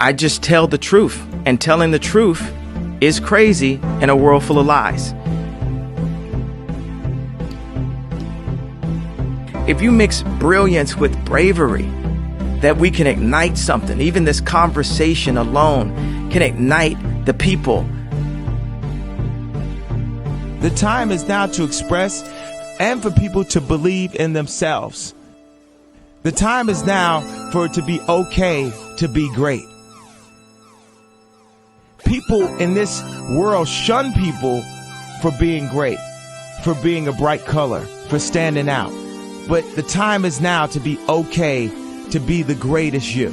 I just tell the truth, and telling the truth is crazy in a world full of lies. If you mix brilliance with bravery, that we can ignite something. Even this conversation alone can ignite the people. The time is now to express and for people to believe in themselves. The time is now for it to be okay to be great. People in this world shun people for being great, for being a bright color, for standing out. But the time is now to be okay to be the greatest you.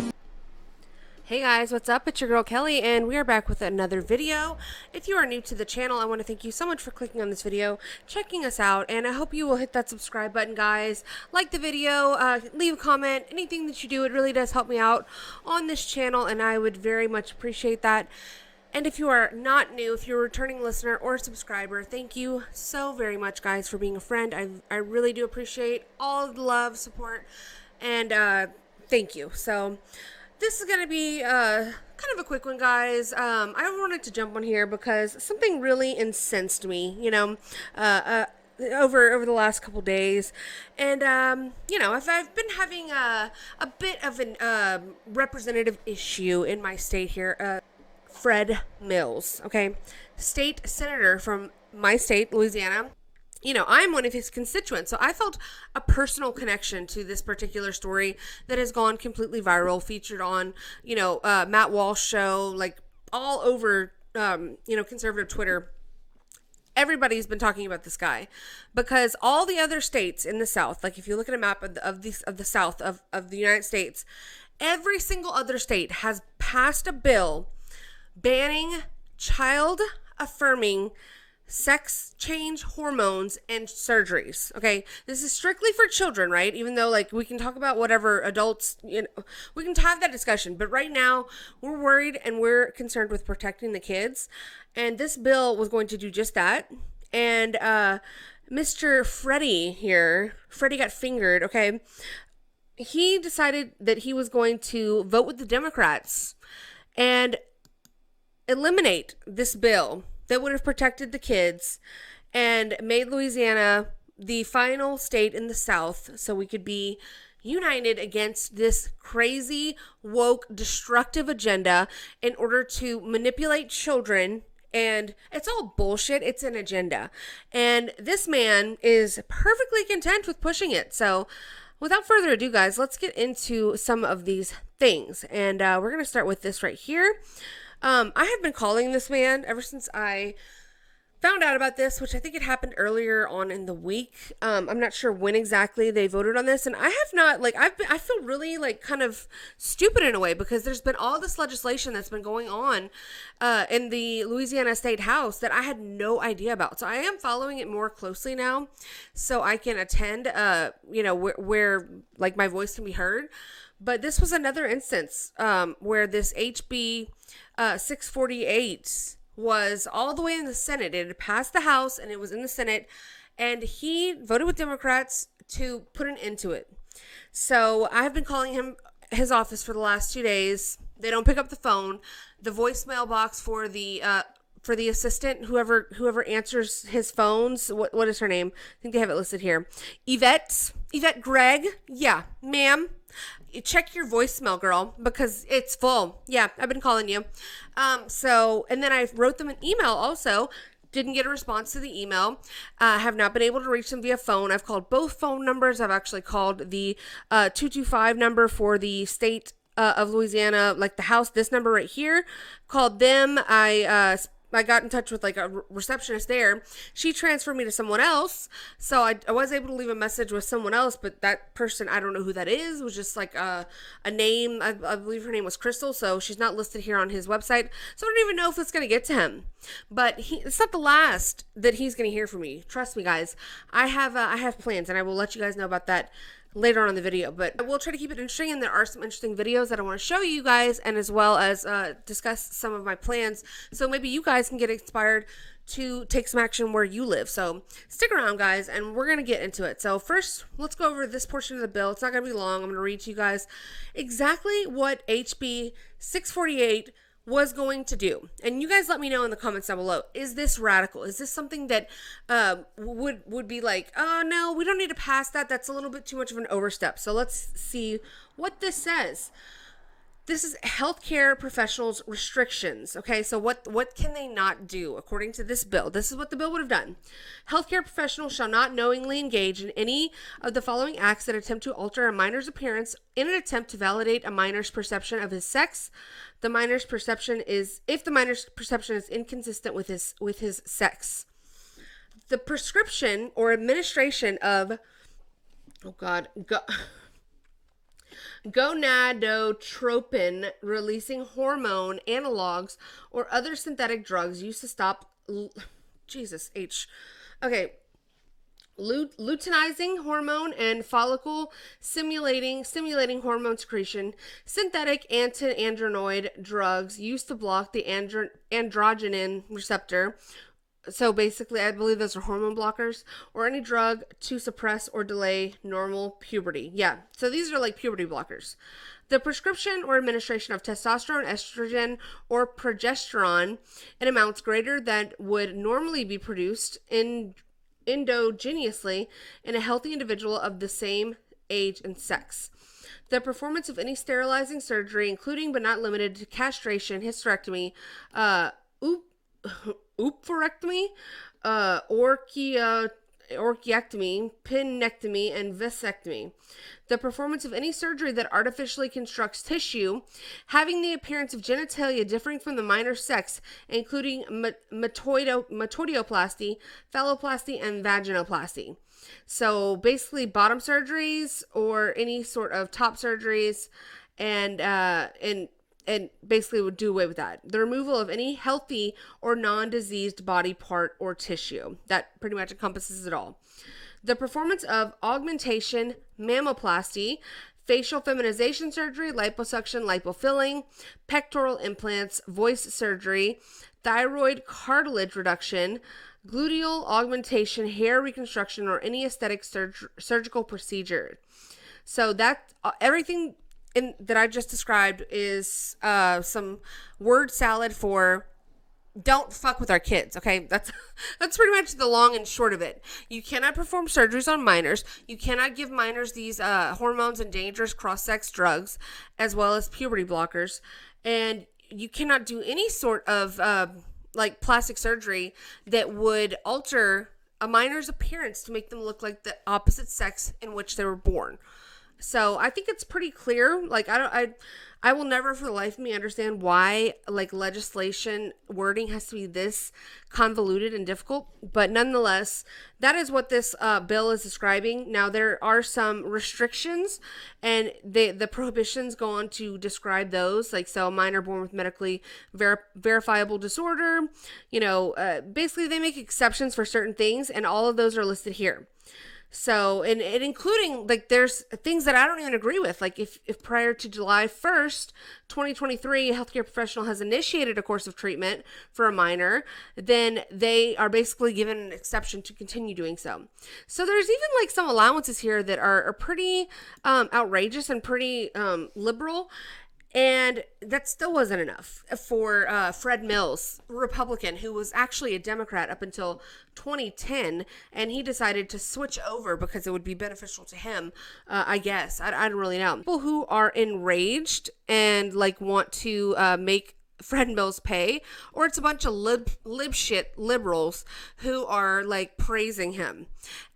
Hey guys, what's up? It's your girl Kelly, and we are back with another video. If you are new to the channel, I want to thank you so much for clicking on this video, checking us out, and I hope you will hit that subscribe button, guys. Like the video, leave a comment, anything that you do, it really does help me out on this channel, and I would very much appreciate that. And if you are not new, if you're a returning listener or subscriber, thank you so very much, guys, for being a friend. I really do appreciate all the love, support, and thank you. So this is going to be kind of a quick one, guys. I wanted to jump on here because something really incensed me, over the last couple days. And, I've been having a bit of a representative issue in my state here. Fred Mills, okay, state senator from my state, Louisiana. I'm one of his constituents, so I felt a personal connection to this particular story that has gone completely viral, featured on, Matt Walsh show, like all over, conservative Twitter. Everybody's been talking about this guy because all the other states in the South, like if you look at a map of the South of the United States, every single other state has passed a bill banning child-affirming sex change hormones and surgeries. Okay, this is strictly for children, right? Even though, like, we can talk about whatever adults, we can have that discussion. But right now, we're worried and we're concerned with protecting the kids. And this bill was going to do just that. And Mr. Freddie got fingered. Okay, he decided that he was going to vote with the Democrats and eliminate this bill that would have protected the kids and made Louisiana the final state in the South so we could be united against this crazy, woke, destructive agenda in order to manipulate children. And it's all bullshit. It's an agenda. And this man is perfectly content with pushing it. So without further ado, guys, let's get into some of these things. And we're going to start with this right here. I have been calling this man ever since I found out about this, which I think it happened earlier on in the week. I'm not sure when exactly they voted on this, and I have not, I feel really, kind of stupid in a way, because there's been all this legislation that's been going on in the Louisiana State House that I had no idea about. So I am following it more closely now so I can attend, where my voice can be heard. But this was another instance where this HB 648 was all the way in the Senate. It had passed the House and it was in the Senate, and he voted with Democrats to put an end to it. So I have been calling his office for the last 2 days. They don't pick up the phone. The voicemail box for the assistant, whoever answers his phones, what is her name? I think they have it listed here. Yvette Gregg. Yeah, ma'am. Check your voicemail, girl, because it's full. Yeah, I've been calling you. And then I wrote them an email also. Didn't get a response to the email. Have not been able to reach them via phone. I've called both phone numbers. I've actually called the 225 number for the state of Louisiana, like the house, this number right here. Called them. I got in touch with a receptionist there. She transferred me to someone else. So I was able to leave a message with someone else, but that person, I don't know who that is, was just a name. I believe her name was Crystal. So she's not listed here on his website. So I don't even know if it's going to get to him. But it's not the last that he's going to hear from me. Trust me, guys. I have plans, and I will let you guys know about that later on in the video, but I will try to keep it interesting, and there are some interesting videos that I want to show you guys, and as well as discuss some of my plans, so maybe you guys can get inspired to take some action where you live. So stick around, guys, and we're going to get into it. So first, let's go over this portion of the bill. It's not going to be long. I'm going to read to you guys exactly what HB 648 was going to do. And you guys let me know in the comments down below. Is this radical? Is this something that would be like, oh no, we don't need to pass that. That's a little bit too much of an overstep. So let's see what this says. This is healthcare professionals restrictions. Okay, so what can they not do according to this bill? This is what the bill would have done. Healthcare professionals shall not knowingly engage in any of the following acts that attempt to alter a minor's appearance in an attempt to validate a minor's perception of his sex. The minor's perception is if the minor's perception is inconsistent with his sex. The prescription or administration of gonadotropin releasing hormone analogs or other synthetic drugs used to stop luteinizing hormone and follicle stimulating hormone secretion, synthetic anti-android drugs used to block the androgen receptor. So basically, I believe those are hormone blockers, or any drug to suppress or delay normal puberty. Yeah, so these are like puberty blockers. The prescription or administration of testosterone, estrogen, or progesterone in amounts greater than would normally be produced endogenously in a healthy individual of the same age and sex. The performance of any sterilizing surgery, including but not limited to castration, hysterectomy, oophorectomy, orchiectomy, pinectomy, and vasectomy. The performance of any surgery that artificially constructs tissue having the appearance of genitalia differing from the minor's sex, including metoidioplasty, phalloplasty, and vaginoplasty. So basically bottom surgeries or any sort of top surgeries, and basically would do away with that. The removal of any healthy or non-diseased body part or tissue. That pretty much encompasses it all. The performance of augmentation, mammoplasty, facial feminization surgery, liposuction, lipofilling, pectoral implants, voice surgery, thyroid cartilage reduction, gluteal augmentation, hair reconstruction, or any aesthetic surgical procedure. So that everything that I just described is some word salad for don't fuck with our kids, okay? That's pretty much the long and short of it. You cannot perform surgeries on minors. You cannot give minors these hormones and dangerous cross-sex drugs, as well as puberty blockers. And you cannot do any sort of like plastic surgery that would alter a minor's appearance to make them look like the opposite sex in which they were born. So I think it's pretty clear. Like I will never for the life of me understand why like legislation wording has to be this convoluted and difficult. But nonetheless, that is what this bill is describing. Now there are some restrictions, and the prohibitions go on to describe those. Like, so a minor born with medically verifiable disorder, basically they make exceptions for certain things, and all of those are listed here. So, and including, like, there's things that I don't even agree with. Like, if prior to July 1st, 2023, a healthcare professional has initiated a course of treatment for a minor, then they are basically given an exception to continue doing so. So there's even, like, some allowances here that are pretty outrageous and pretty liberal. And that still wasn't enough for Fred Mills, Republican, who was actually a Democrat up until 2010, and he decided to switch over because it would be beneficial to him, I guess. I don't really know. People who are enraged and like want to make Fred Mills pay, or it's a bunch of lib shit liberals who are like praising him.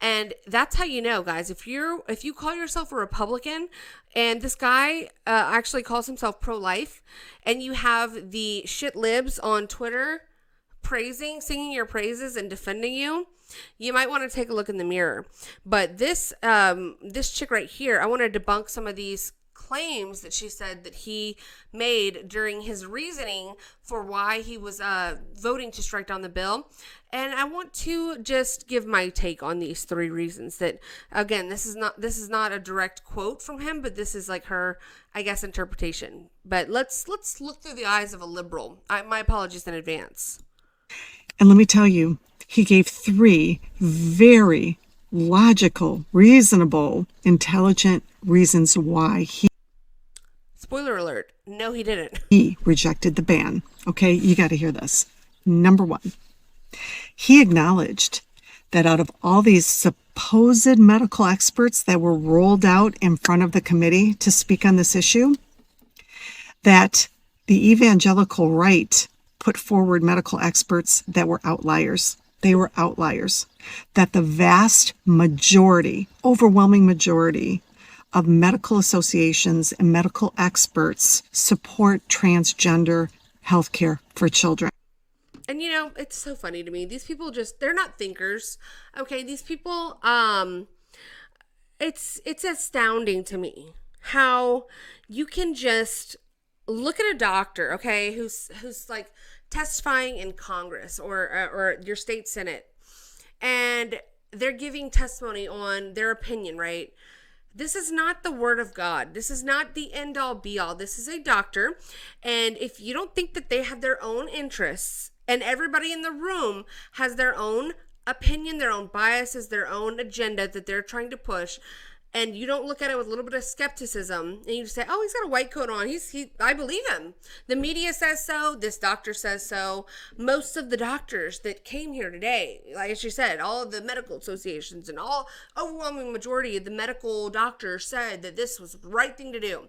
And that's how you know, guys, if you call yourself a Republican and this guy actually calls himself pro-life, and you have the shit libs on Twitter singing your praises and defending you, you might want to take a look in the mirror. But this chick right here, I want to debunk some of these claims that she said that he made during his reasoning for why he was voting to strike down the bill. And I want to just give my take on these 3 reasons that, again, this is not a direct quote from him, but this is like her, I guess, interpretation. But let's look through the eyes of a liberal. My apologies in advance. And let me tell you, he gave 3 very logical, reasonable, intelligent reasons why Spoiler alert. No, he didn't. he rejected the ban. Okay, you got to hear this. Number 1, he acknowledged that out of all these supposed medical experts that were rolled out in front of the committee to speak on this issue, that the evangelical right put forward medical experts that were outliers. They were outliers. That the vast majority, overwhelming majority of medical associations and medical experts support transgender healthcare for children. And it's so funny to me. These people they're not thinkers. Okay, these people, it's astounding to me how you can just look at a doctor, okay, who's like testifying in Congress or your state Senate, and they're giving testimony on their opinion, right? This is not the word of God. This is not the end all be all. This is a doctor. And if you don't think that they have their own interests, and everybody in the room has their own opinion, their own biases, their own agenda that they're trying to push, and you don't look at it with a little bit of skepticism, and you just say, oh, he's got a white coat on. I believe him. The media says so. This doctor says so. Most of the doctors that came here today, like she said, all of the medical associations and all overwhelming majority of the medical doctors said that this was the right thing to do.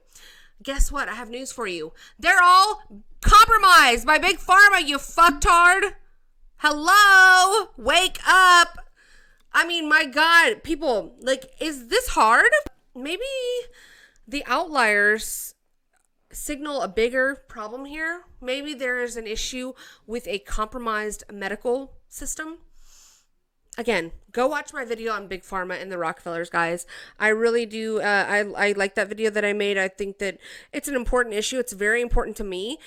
Guess what? I have news for you. They're all compromised by Big Pharma, you fucktard. Hello? Wake up. I mean, my God, people, like, is this hard? Maybe the outliers signal a bigger problem here. Maybe there is an issue with a compromised medical system. Again, go watch my video on Big Pharma and the Rockefellers, guys. I really do. I like that video that I made. I think that it's an important issue. It's very important to me.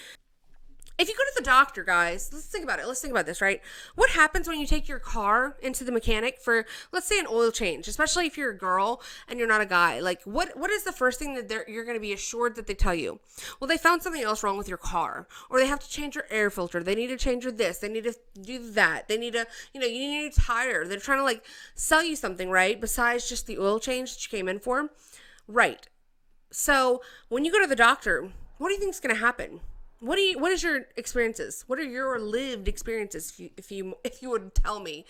If you go to the doctor, guys, let's think about it. Let's think about this, right? What happens when you take your car into the mechanic for, let's say, an oil change, especially if you're a girl and you're not a guy? Like, what is the first thing that you're going to be assured that they tell you? Well, they found something else wrong with your car, or they have to change your air filter. They need to change your this. They need to do that. They need to, you need a new tire. They're trying to, like, sell you something, right? Besides just the oil change that you came in for. Right. So when you go to the doctor, what do you think is going to happen? What is your experiences? What are your lived experiences? If you would tell me,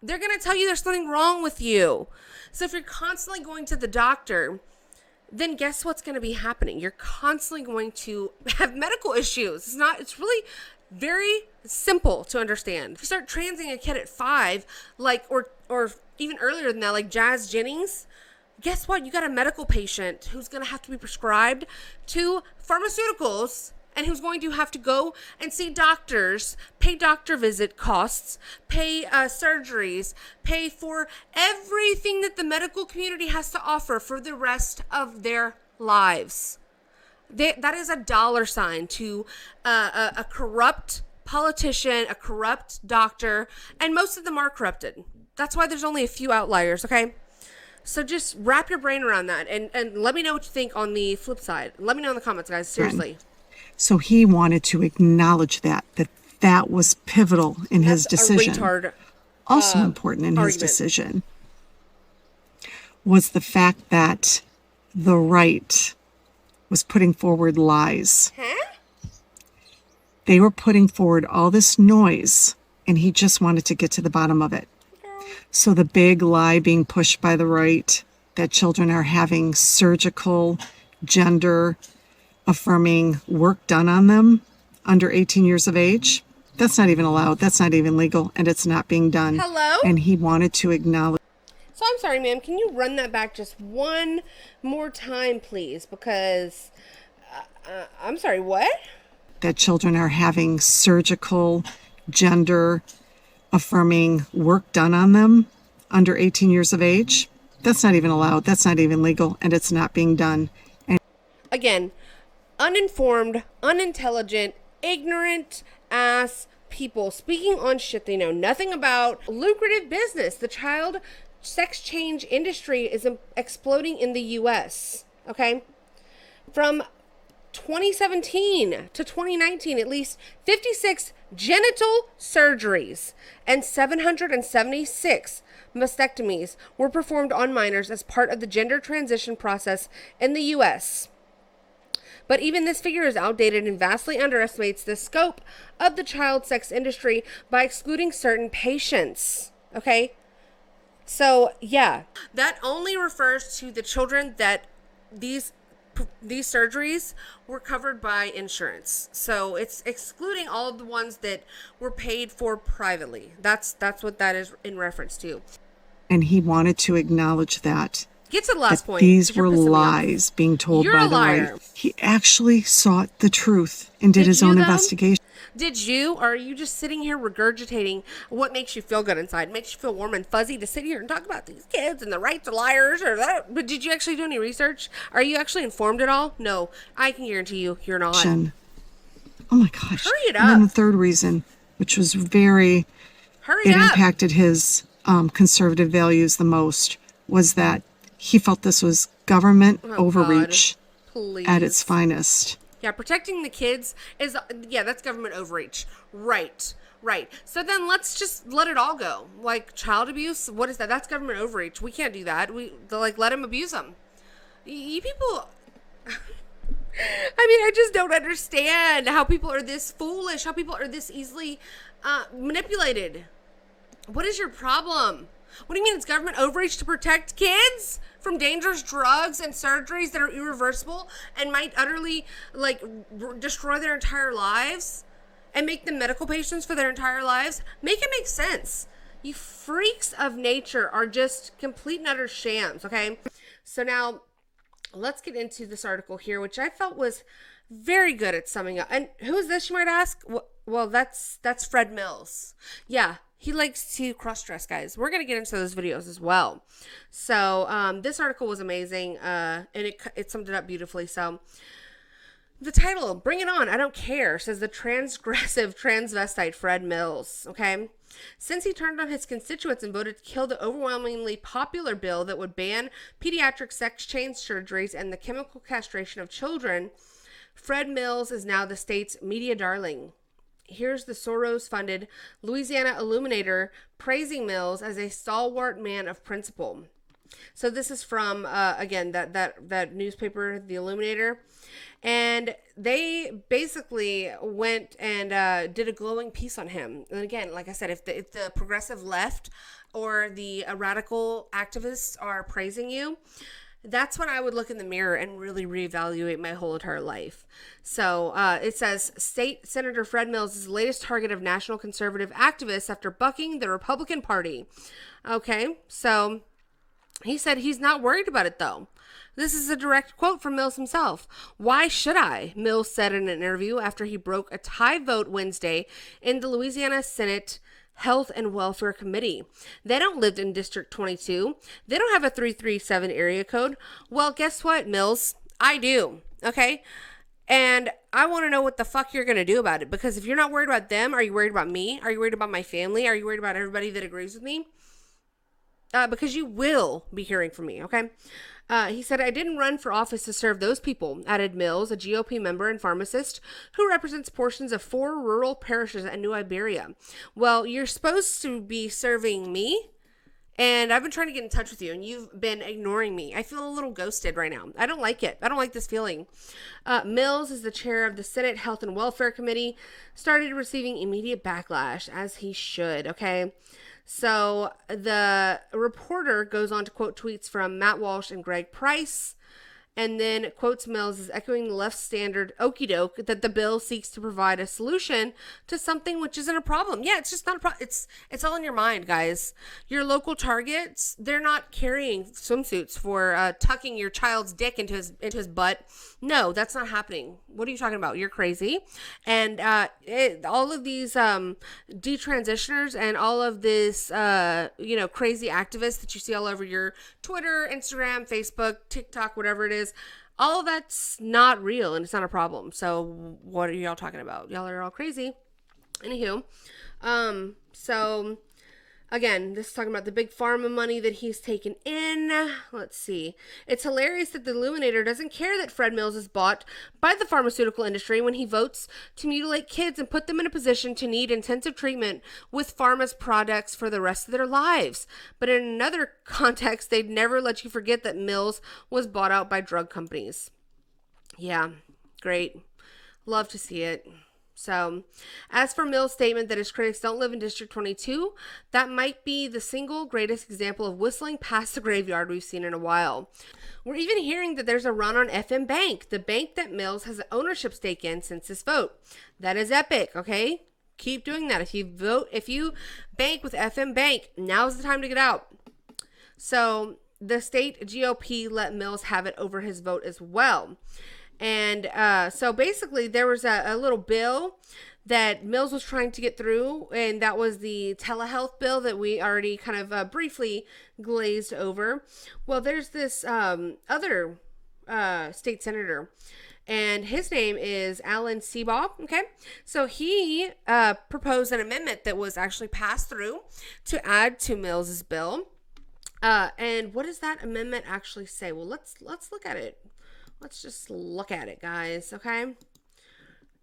they're going to tell you there's something wrong with you. So if you're constantly going to the doctor, then guess what's going to be happening? You're constantly going to have medical issues. It's really very simple to understand. If you start transing a kid at 5, like, or even earlier than that, like Jazz Jennings, guess what? You got a medical patient who's going to have to be prescribed to pharmaceuticals, and who's going to have to go and see doctors, pay doctor visit costs, pay surgeries, pay for everything that the medical community has to offer for the rest of their lives. That is a dollar sign to a corrupt politician, a corrupt doctor, and most of them are corrupted. That's why there's only a few outliers, okay? So just wrap your brain around that, and let me know what you think on the flip side. Let me know in the comments, guys, seriously. So he wanted to acknowledge that was pivotal in his decision. Also important in his decision was the fact that the right was putting forward lies. Huh? They were putting forward all this noise, and he just wanted to get to the bottom of it. So the big lie being pushed by the right, that children are having surgical, gender affirming work done on them under 18 years of age, that's not even allowed. That's not even legal, and it's not being done. Hello? And he wanted to acknowledge. So I'm sorry, ma'am. Can you run that back just one more time, please? Because, I'm sorry, what? That children are having surgical, gender affirming work done on them under 18 years of age. That's not even allowed. That's not even legal, and it's not being done. And Again, uninformed, unintelligent, ignorant ass people speaking on shit they know nothing about. Lucrative business. The child sex change industry is exploding in the US. Okay? From 2017 to 2019, at least 56 genital surgeries and 776 mastectomies were performed on minors as part of the gender transition process in the US. But even this figure is outdated and vastly underestimates the scope of the child sex industry by excluding certain patients. Okay? So, yeah. That only refers to the children that these surgeries were covered by insurance. So it's excluding all of the ones that were paid for privately. That's what that is in reference to. And he wanted to acknowledge that. Get to the last point. These were lies being told You're by a the liar. right. He actually sought the truth and did his own though? investigation. Did you, or are you just sitting here regurgitating what makes you feel good inside? Makes you feel warm and fuzzy to sit here and talk about these kids and the rights of liars or that? But did you actually do any research? Are you actually informed at all? No, I can guarantee you, you're not. Oh my gosh. Hurry it And then the up. third reason, which was it Hurry up. impacted his conservative values the most, was that he felt this was government overreach Please. at its finest. Yeah, protecting the kids is, that's government overreach. Right. So then let's just let it all go. Like child abuse, what is that? That's government overreach. We can't do that. Let him abuse them. You people, I just don't understand how people are this foolish, how people are this easily manipulated. What is your problem? What do you mean it's government overreach to protect kids from dangerous drugs and surgeries that are irreversible and might utterly destroy their entire lives and make them medical patients for their entire lives? Make it make sense. You freaks of nature are just complete and utter shams, okay? So now let's get into this article here, which I felt was very good at summing up. And who is this, you might ask? Well, that's Fred Mills. Yeah. He likes to cross-dress, guys. We're going to get into those videos as well. So this article was amazing, and it summed it up beautifully. So the title, Bring It On, I Don't Care, says the transgressive transvestite Fred Mills, okay? Since he turned on his constituents and voted to kill the overwhelmingly popular bill that would ban pediatric sex change surgeries and the chemical castration of children, Fred Mills is now the state's media darling. Here's the Soros-funded Louisiana Illuminator praising Mills as a stalwart man of principle. So this is from, again, that newspaper, The Illuminator. And they basically went and did a glowing piece on him. And again, like I said, if the progressive left or the radical activists are praising you, that's when I would look in the mirror and really reevaluate my whole entire life. So it says, State Senator Fred Mills is the latest target of national conservative activists after bucking the Republican Party. Okay, so he said he's not worried about it, though. This is a direct quote from Mills himself. Why should I? Mills said in an interview after he broke a tie vote Wednesday in the Louisiana Senate Health and Welfare Committee. They don't live in District 22. They don't have a 337 area code. Well, guess what, Mills? I do. Okay? And I want to know what the fuck you're going to do about it. Because if you're not worried about them, are you worried about me? Are you worried about my family? Are you worried about everybody that agrees with me? Because you will be hearing from me, okay? He said, I didn't run for office to serve those people, added Mills, a GOP member and pharmacist who represents portions of 4 rural parishes in New Iberia. Well, you're supposed to be serving me, and I've been trying to get in touch with you, and you've been ignoring me. I feel a little ghosted right now. I don't like it. I don't like this feeling. Mills is the chair of the Senate Health and Welfare Committee, started receiving immediate backlash, as he should, okay? So the reporter goes on to quote tweets from Matt Walsh and Greg Price, and then quotes Mills as echoing the left standard okie doke that the bill seeks to provide a solution to something which isn't a problem. Yeah, it's just not a problem. It's all in your mind, guys. Your local Targets, they're not carrying swimsuits for tucking your child's dick into his butt. No, that's not happening. What are you talking about? You're crazy. And all of these detransitioners and all of this crazy activists that you see all over your Twitter, Instagram, Facebook, TikTok, whatever it is, All of that's not real and it's not a problem. So what are y'all talking about? Y'all are all crazy. Anywho, so again, this is talking about the big pharma money that he's taken in. Let's see. It's hilarious that the Illuminator doesn't care that Fred Mills is bought by the pharmaceutical industry when he votes to mutilate kids and put them in a position to need intensive treatment with pharma's products for the rest of their lives. But in another context, they'd never let you forget that Mills was bought out by drug companies. Yeah, great. Love to see it. So, as for Mills' statement that his critics don't live in District 22, that might be the single greatest example of whistling past the graveyard we've seen in a while. We're even hearing that there's a run on FM Bank, the bank that Mills has an ownership stake in since this vote. That is epic, okay? Keep doing that. If you bank with FM Bank, now's the time to get out. So, the state GOP let Mills have it over his vote as well. And so basically there was a little bill that Mills was trying to get through, and that was the telehealth bill that we already kind of briefly glazed over. Well, there's this other state senator, and his name is Alan Seabaugh, okay? So he proposed an amendment that was actually passed through to add to Mills's bill. And what does that amendment actually say? Well, let's look at it. Let's just look at it, guys, okay?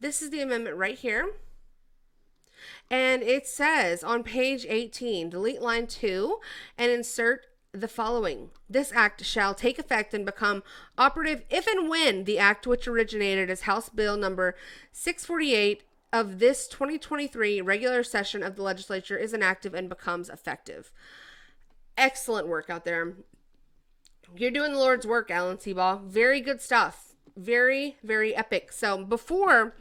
This is the amendment right here. And it says on page 18, delete line 2 and insert the following. This act shall take effect and become operative if and when the act which originated as House Bill number 648 of this 2023 regular session of the legislature is enacted and becomes effective. Excellent work out there. You're doing the Lord's work, Alan Seabaugh. Very good stuff. Very, very epic. So before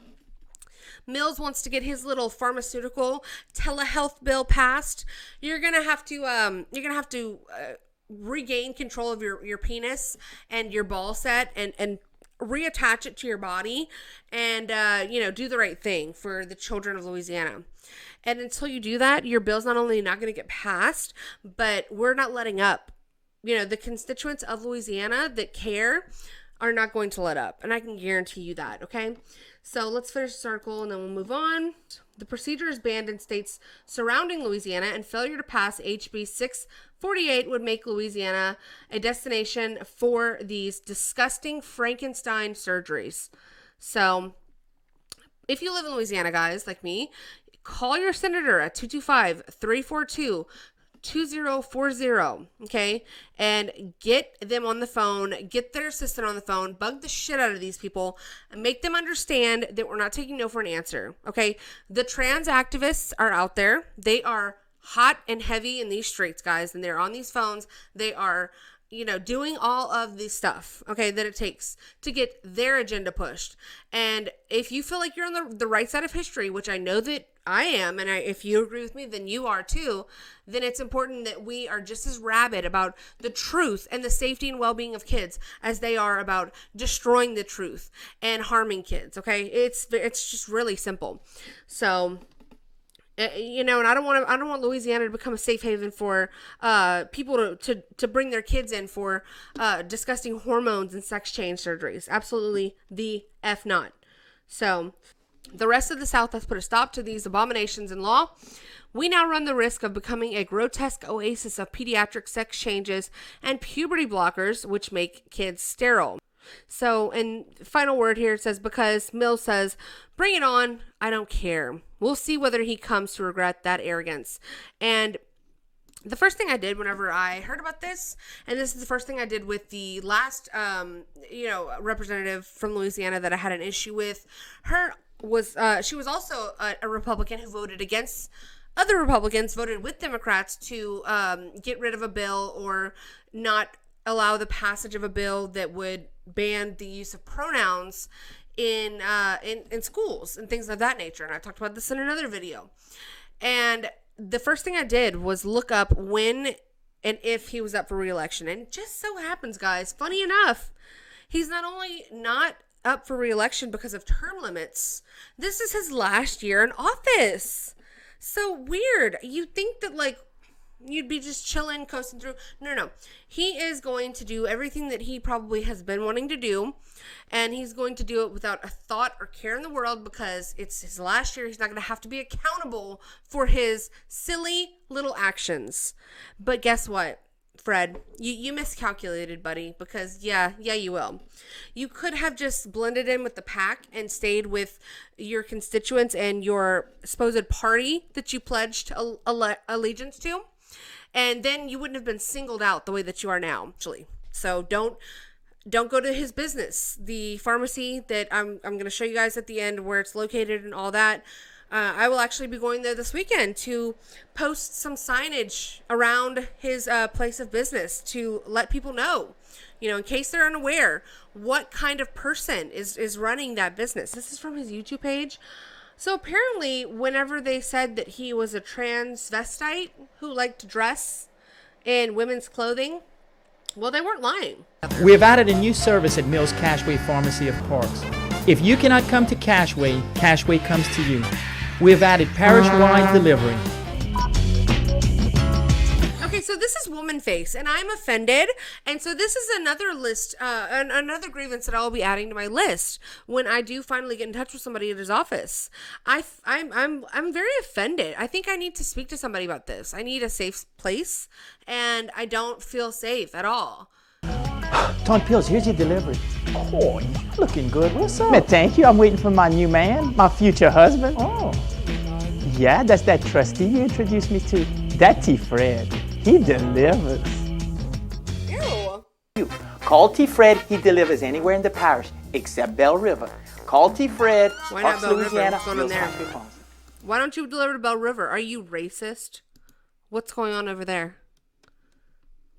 Mills wants to get his little pharmaceutical telehealth bill passed, you're gonna have to regain control of your penis and your ball set and reattach it to your body and do the right thing for the children of Louisiana. And until you do that, your bill's not only not going to get passed, but we're not letting up. The constituents of Louisiana that care are not going to let up. And I can guarantee you that, okay? So let's finish this article and then we'll move on. The procedure is banned in states surrounding Louisiana, and failure to pass HB 648 would make Louisiana a destination for these disgusting Frankenstein surgeries. So if you live in Louisiana, guys, like me, call your senator at 225-342 2040, okay, and get them on the phone, get their assistant on the phone, bug the shit out of these people, and make them understand that we're not taking no for an answer, okay? The trans activists are out there. They are hot and heavy in these streets, guys, and they're on these phones. They are, doing all of the stuff, okay, that it takes to get their agenda pushed. And if you feel like you're on the right side of history, which I know that I am, and if you agree with me, then you are too, then it's important that we are just as rabid about the truth and the safety and well-being of kids as they are about destroying the truth and harming kids, okay? It's just really simple. So, and I don't want Louisiana to become a safe haven for people to bring their kids in for disgusting hormones and sex change surgeries. Absolutely the F not. So the rest of the South has put a stop to these abominations in law. We now run the risk of becoming a grotesque oasis of pediatric sex changes and puberty blockers, which make kids sterile. So, and final word here, it says, because Mills says, bring it on, I don't care. We'll see whether he comes to regret that arrogance. And the first thing I did whenever I heard about this, and this is the first thing I did with the last, representative from Louisiana that I had an issue with, she was also a Republican who voted against other Republicans, voted with Democrats to get rid of a bill or not allow the passage of a bill that would ban the use of pronouns in schools and things of that nature. And I talked about this in another video. And the first thing I did was look up when and if he was up for re-election. And it just so happens, guys, funny enough, he's not only not up for re-election because of term limits, this is his last year in office. So weird. You think that, you'd be just chilling, coasting through. No. He is going to do everything that he probably has been wanting to do, and he's going to do it without a thought or care in the world because it's his last year. He's not going to have to be accountable for his silly little actions. But guess what, Fred? You miscalculated, buddy, because yeah, you will. You could have just blended in with the pack and stayed with your constituents and your supposed party that you pledged allegiance to. And then you wouldn't have been singled out the way that you are now, actually. So don't go to his business. The pharmacy that I'm going to show you guys at the end where it's located and all that. I will actually be going there this weekend to post some signage around his place of business to let people know, in case they're unaware, what kind of person is running that business. This is from his YouTube page. So apparently, whenever they said that he was a transvestite who liked to dress in women's clothing, well, they weren't lying. We have added a new service at Mills Cashway Pharmacy of Parks. If you cannot come to Cashway, Cashway comes to you. We have added parish-wide delivery. Okay, so this is woman face, and I'm offended. And so this is another list, another grievance that I'll be adding to my list when I do finally get in touch with somebody at his office. I'm very offended. I think I need to speak to somebody about this. I need a safe place, and I don't feel safe at all. Tom Pills, here's your delivery. Oh, you're looking good. What's up? Man, thank you. I'm waiting for my new man, my future husband. Oh. Yeah, that's that trustee you introduced me to. That T. Fred. He delivers. Ew. Call T. Fred. He delivers anywhere in the parish except Bell River. Call T. Fred. Why not Bell River? Louisiana. What's going on there? Why don't you deliver to Bell River? Are you racist? What's going on over there?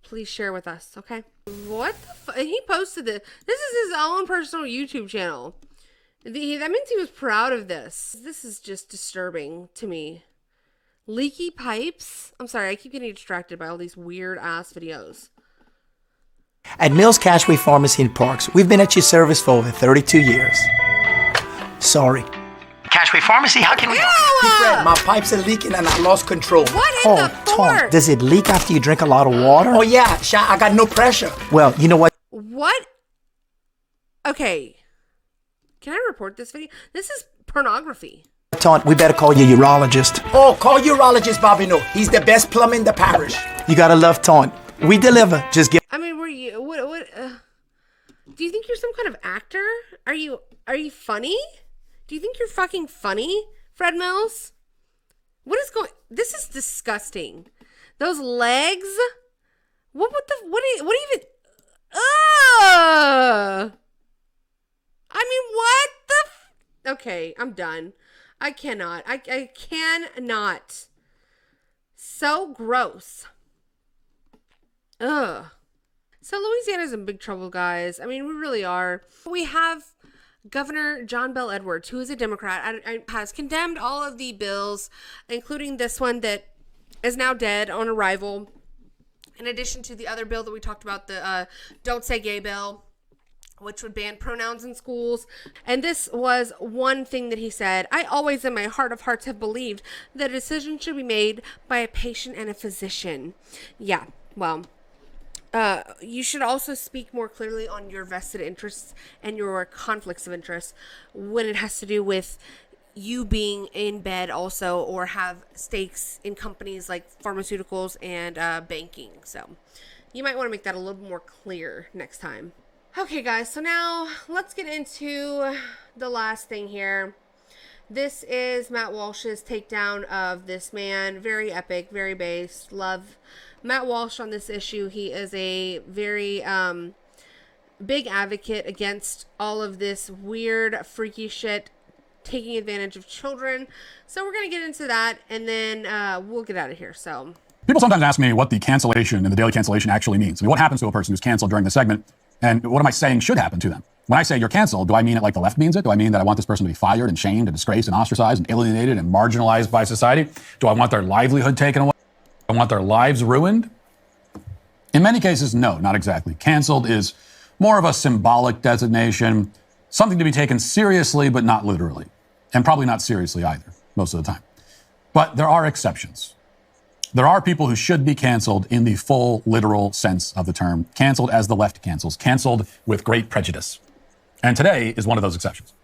Please share with us, okay? What the he posted this. This is his own personal YouTube channel. That means he was proud of this. This is just disturbing to me. Leaky pipes? I'm sorry, I keep getting distracted by all these weird ass videos. At Mills Cashway Pharmacy in Parks, we've been at your service for over 32 years. Sorry. Cashway Pharmacy, how can we help you? Fred, my pipes are leaking and I lost control. What in the Tom, fork? does it leak after you drink a lot of water? Oh yeah, I got no pressure. Well, you know what? What? Okay. Can I report this video? This is pornography. Tom, we better call your urologist. Oh, call urologist Bobby. No, he's the best plumber in the parish. You gotta love Tom. We deliver. Just get. I mean, were you? What? Do you think you're some kind of actor? Are you funny? Do you think you're fucking funny, Fred Mills? What is going? This is disgusting. Those legs. What even? Ugh. I mean, what the? Okay, I'm done. I cannot. I cannot. So gross. Ugh. So Louisiana's in big trouble, guys. I mean, we really are. We have Governor John Bel Edwards, who is a Democrat, has condemned all of the bills, including this one that is now dead on arrival. In addition to the other bill that we talked about, the Don't Say Gay bill, which would ban pronouns in schools. And this was one thing that he said: I always in my heart of hearts have believed that a decision should be made by a patient and a physician. Yeah, well, you should also speak more clearly on your vested interests and your conflicts of interest when it has to do with you being in bed also, or have stakes in companies like pharmaceuticals and banking. So you might want to make that a little more clear next time. Okay, guys, so now let's get into the last thing here. This is Matt Walsh's takedown of this man. Very epic, very base. Love Matt Walsh on this issue. He is a very big advocate against all of this weird, freaky shit, taking advantage of children. So we're going to get into that, and then we'll get out of here. So people sometimes ask me what the cancellation and the daily cancellation actually means. I mean, what happens to a person who's canceled during the segment? And what am I saying should happen to them? When I say you're canceled, do I mean it like the left means it? Do I mean that I want this person to be fired and shamed and disgraced and ostracized and alienated and marginalized by society? Do I want their livelihood taken away? Do I want their lives ruined? In many cases, no, not exactly. Canceled is more of a symbolic designation, something to be taken seriously, but not literally. And probably not seriously either, most of the time. But there are exceptions. There are people who should be canceled in the full literal sense of the term, canceled as the left cancels, canceled with great prejudice. And today is one of those exceptions.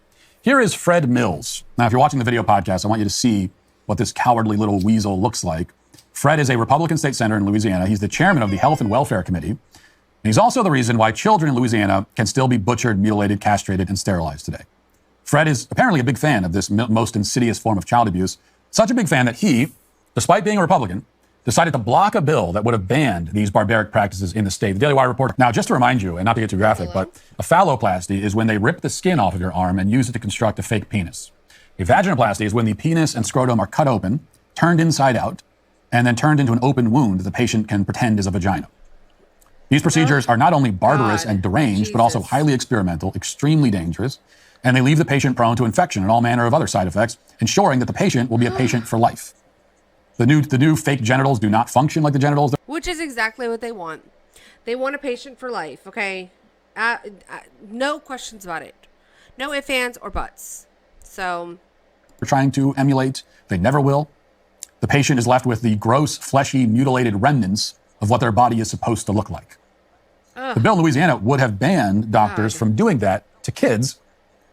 Here is Fred Mills. Now, if you're watching the video podcast, I want you to see what this cowardly little weasel looks like. Fred is a Republican state senator in Louisiana. He's the chairman of the Health and Welfare Committee. And he's also the reason why children in Louisiana can still be butchered, mutilated, castrated, and sterilized today. Fred is apparently a big fan of this most insidious form of child abuse. Such a big fan that he, despite being a Republican, decided to block a bill that would have banned these barbaric practices in the state. The Daily Wire reported. Now, just to remind you, and not to get too graphic, but a phalloplasty is when they rip the skin off of your arm and use it to construct a fake penis. A vaginoplasty is when the penis and scrotum are cut open, turned inside out, and then turned into an open wound that the patient can pretend is a vagina. These procedures are not only barbarous and deranged, but also highly experimental, extremely dangerous, and they leave the patient prone to infection and all manner of other side effects, ensuring that the patient will be a patient for life. The new fake genitals do not function like the genitals. Which is exactly what they want. They want a patient for life, okay? No questions about it. No ifs, ands, or buts. So They're trying to emulate. They never will. The patient is left with the gross, fleshy, mutilated remnants of what their body is supposed to look like. The bill in Louisiana would have banned doctors from doing that to kids,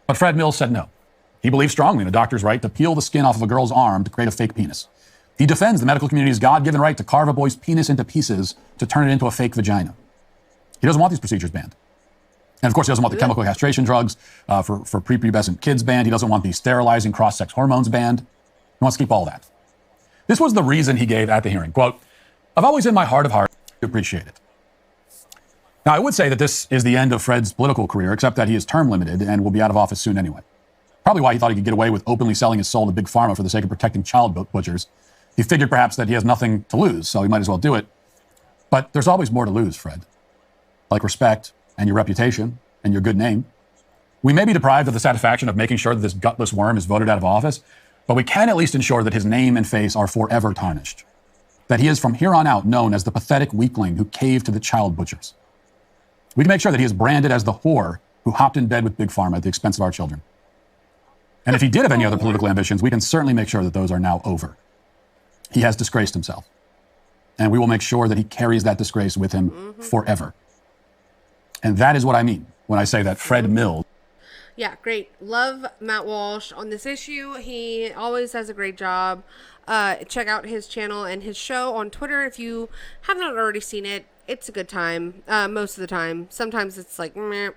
but Fred Mills said no. He believes strongly in a doctor's right to peel the skin off of a girl's arm to create a fake penis. He defends the medical community's God-given right to carve a boy's penis into pieces to turn it into a fake vagina. He doesn't want these procedures banned. And of course, he doesn't want the chemical castration drugs for prepubescent kids banned. He doesn't want the sterilizing cross-sex hormones banned. He wants to keep all that. This was the reason he gave at the hearing. Quote, "I've always in my heart of hearts appreciate it." Now, I would say that this is the end of Fred's political career, except that he is term limited and will be out of office soon anyway. Probably why he thought he could get away with openly selling his soul to Big Pharma for the sake of protecting child butchers. He figured perhaps that he has nothing to lose, so he might as well do it. But there's always more to lose, Fred. Like respect and your reputation and your good name. We may be deprived of the satisfaction of making sure that this gutless worm is voted out of office, but we can at least ensure that his name and face are forever tarnished. That he is from here on out known as the pathetic weakling who caved to the child butchers. We can make sure that he is branded as the whore who hopped in bed with Big Pharma at the expense of our children. And if he did have any other political ambitions, we can certainly make sure that those are now over. He has disgraced himself. And we will make sure that he carries that disgrace with him forever. And that is what I mean when I say that Fred Mills. yeah, great. Love Matt Walsh on this issue. He always does a great job. Check out his channel and his show on Twitter if you have not already seen it. It's a good time, most of the time. Sometimes it's like, meh,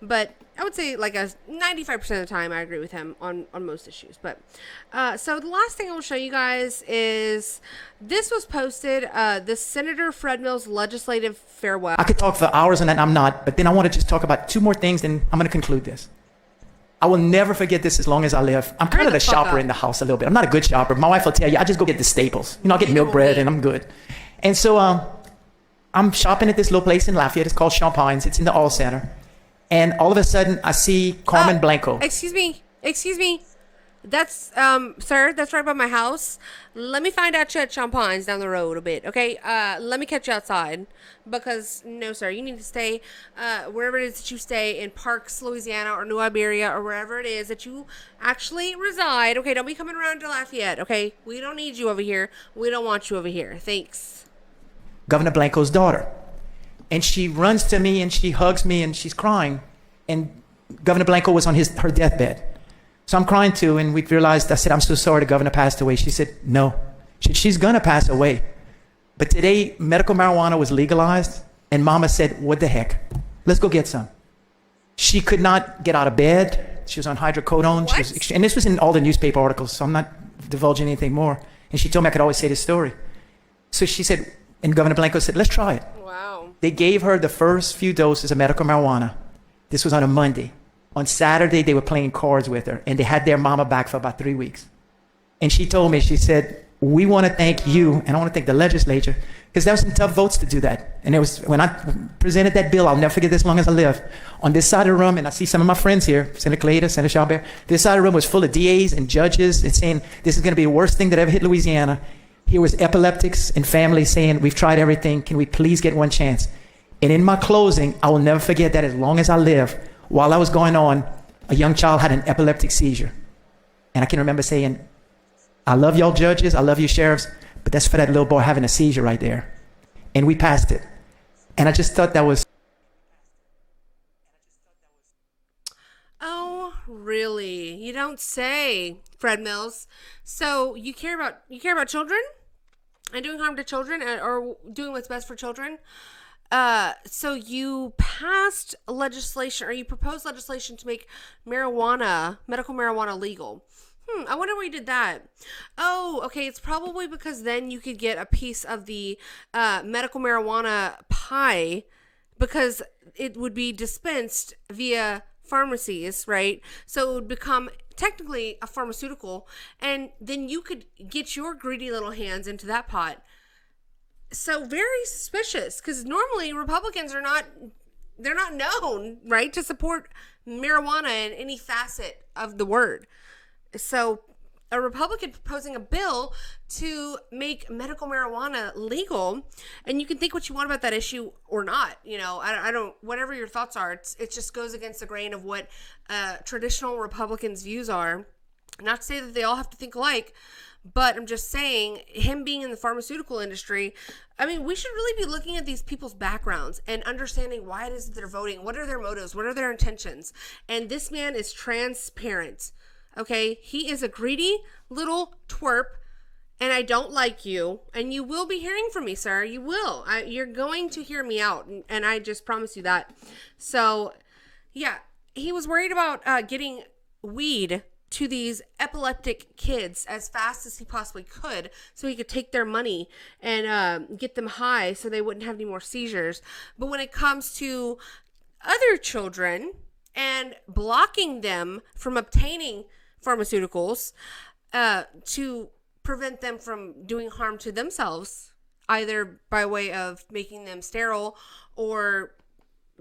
but I would say like a 95% of the time I agree with him on most issues. But so the last thing I will show you guys is this was posted, the Senator Fred Mills legislative farewell. I could talk for hours on that, and I'm not, but then I want to just talk about two more things, then I'm going to conclude this. I will never forget this as long as I live. I'm kind of the shopper in the house a little bit. I'm not a good shopper. My wife will tell you, I just go get the staples. You know, I get milk bread and I'm good. And so I'm shopping at this little place in Lafayette. It's called Champagne's. It's in the All Center. And all of a sudden, I see Carmen Blanco. Excuse me. That's, sir, that's right by my house. Let me find out you at Champagne's down the road a bit, okay? Let me catch you outside. Because, no, sir, you need to stay wherever it is that you stay in Parks, Louisiana, or New Iberia, or wherever it is that you actually reside. Okay, don't be coming around to Lafayette, okay? We don't need you over here. We don't want you over here. Thanks. Governor Blanco's daughter. And she runs to me and she hugs me and she's crying. And Governor Blanco was on her deathbed. So I'm crying too, and we realized, I said, I'm so sorry the governor passed away. She said, no, she's gonna pass away. But today, medical marijuana was legalized, and Mama said, what the heck? Let's go get some. She could not get out of bed. She was on hydrocodone. And this was in all the newspaper articles, so I'm not divulging anything more. And she told me I could always say this story. So she said, and Governor Blanco said, let's try it. Wow. They gave her the first few doses of medical marijuana. This was on a Monday. On Saturday, they were playing cards with her, and they had their mama back for about 3 weeks. And she told me, she said, we want to thank you, and I want to thank the legislature, because there were some tough votes to do that. And it was, when I presented that bill, I'll never forget this as long as I live. On this side of the room, and I see some of my friends here, Senator Clayton, Senator Chabert, this side of the room was full of DAs and judges and saying, this is going to be the worst thing that ever hit Louisiana. Here was epileptics and families saying, we've tried everything. Can we please get one chance? And in my closing, I will never forget that as long as I live. While I was going on, a young child had an epileptic seizure. And I can remember saying, I love y'all judges, I love you sheriffs, but But that's for that little boy having a seizure right there. And we passed it. And I just thought that was... Oh, really? You don't say, Fred Mills. So you care about children and doing harm to children, or doing what's best for children? So you passed legislation, or you proposed legislation to make medical marijuana legal. I wonder where you did that. Oh, okay. It's probably because then you could get a piece of the medical marijuana pie, because it would be dispensed via pharmacies, right? So it would become technically a pharmaceutical, and then you could get your greedy little hands into that pot. So very suspicious, because normally Republicans they're not known, right, to support marijuana in any facet of the word. So a Republican proposing a bill to make medical marijuana legal, and you can think what you want about that issue or not. You know, I don't, whatever your thoughts are, it just goes against the grain of what traditional Republicans' views are. Not to say that they all have to think alike, but I'm just saying, him being in the pharmaceutical industry, I mean, we should really be looking at these people's backgrounds and understanding why it is that they're voting. What are their motives? What are their intentions? And this man is transparent. Okay, he is a greedy little twerp, and I don't like you, and you will be hearing from me, sir. You will. You're going to hear me out, and I just promise you that. So, yeah, he was worried about getting weed to these epileptic kids as fast as he possibly could, so he could take their money and get them high so they wouldn't have any more seizures. But when it comes to other children and blocking them from obtaining pharmaceuticals to prevent them from doing harm to themselves, either by way of making them sterile or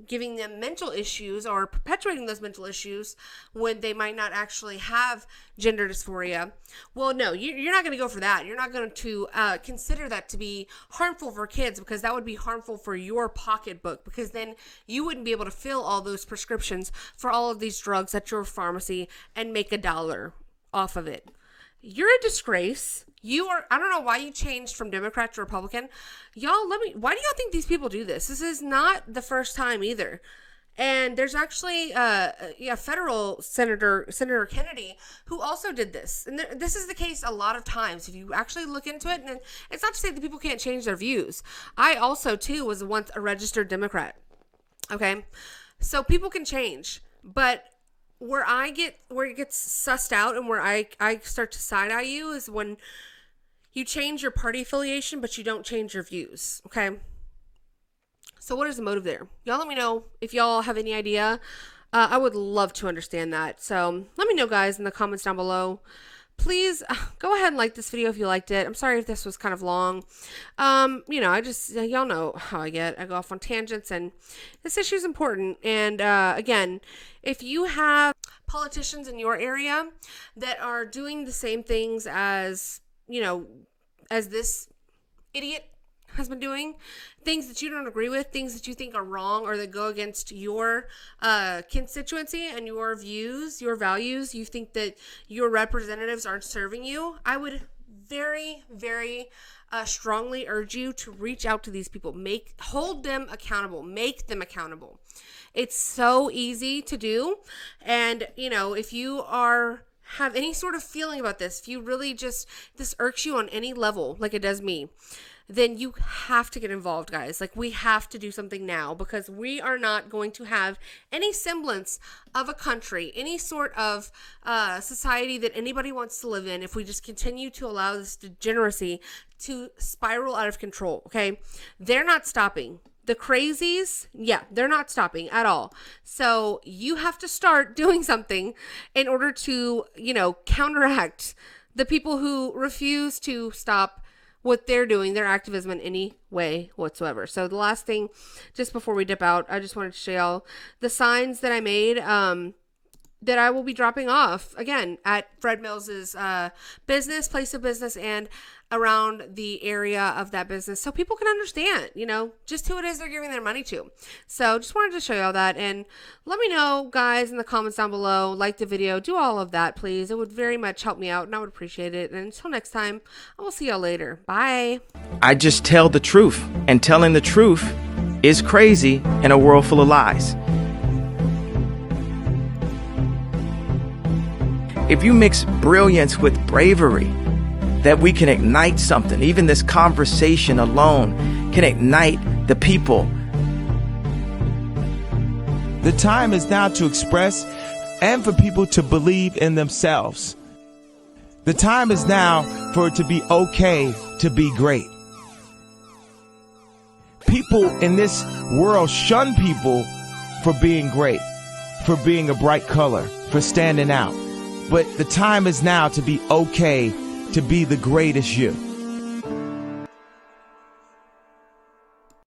giving them mental issues or perpetuating those mental issues when they might not actually have gender dysphoria. Well, no, you're not going to go for that. You're not going to consider that to be harmful for kids, because that would be harmful for your pocketbook, because then you wouldn't be able to fill all those prescriptions for all of these drugs at your pharmacy and make $1 off of it. You're a disgrace. I don't know why you changed from Democrat to Republican. Y'all, why do y'all think these people do this? This is not the first time either. And there's actually a federal Senator Kennedy, who also did this. And this is the case a lot of times. If you actually look into it, and it's not to say that people can't change their views. I also, too, was once a registered Democrat. Okay? So people can change. But where it gets sussed out and where I start to side eye you is when you change your party affiliation, but you don't change your views. Okay. So what is the motive there? Y'all let me know if y'all have any idea. I would love to understand that. So let me know, guys, in the comments down below. Please go ahead and like this video if you liked it. I'm sorry if this was kind of long. Y'all know how I get. I go off on tangents, and this issue is important. And again, if you have politicians in your area that are doing the same things as this idiot has been doing, things that you don't agree with, things that you think are wrong or that go against your constituency and your views, your values, you think that your representatives aren't serving you, I would very, very strongly urge you to reach out to these people. Hold them accountable. Make them accountable. It's so easy to do. And, if you have any sort of feeling about this, if you really this irks you on any level, like it does me, then you have to get involved, guys. Like, we have to do something now, because we are not going to have any semblance of a country, any sort of society that anybody wants to live in, if we just continue to allow this degeneracy to spiral out of control. Okay. They're not stopping. The crazies, they're not stopping at all. So you have to start doing something in order to, counteract the people who refuse to stop what they're doing, their activism in any way whatsoever. So the last thing, just before we dip out, I just wanted to show y'all the signs that I made. that I will be dropping off again at Fred Mills's place of business, and around the area of that business, so people can understand, just who it is they're giving their money to. So just wanted to show y'all that, and let me know, guys, in the comments down below. Like the video, do all of that, please. It would very much help me out, and I would appreciate it. And until next time, I will see y'all later. Bye. I just tell the truth, and telling the truth is crazy in a world full of lies. If you mix brilliance with bravery, that we can ignite something. Even this conversation alone can ignite the people. The time is now to express and for people to believe in themselves. The time is now for it to be okay to be great. People in this world shun people for being great, for being a bright color, for standing out. But the time is now to be okay to be the greatest you.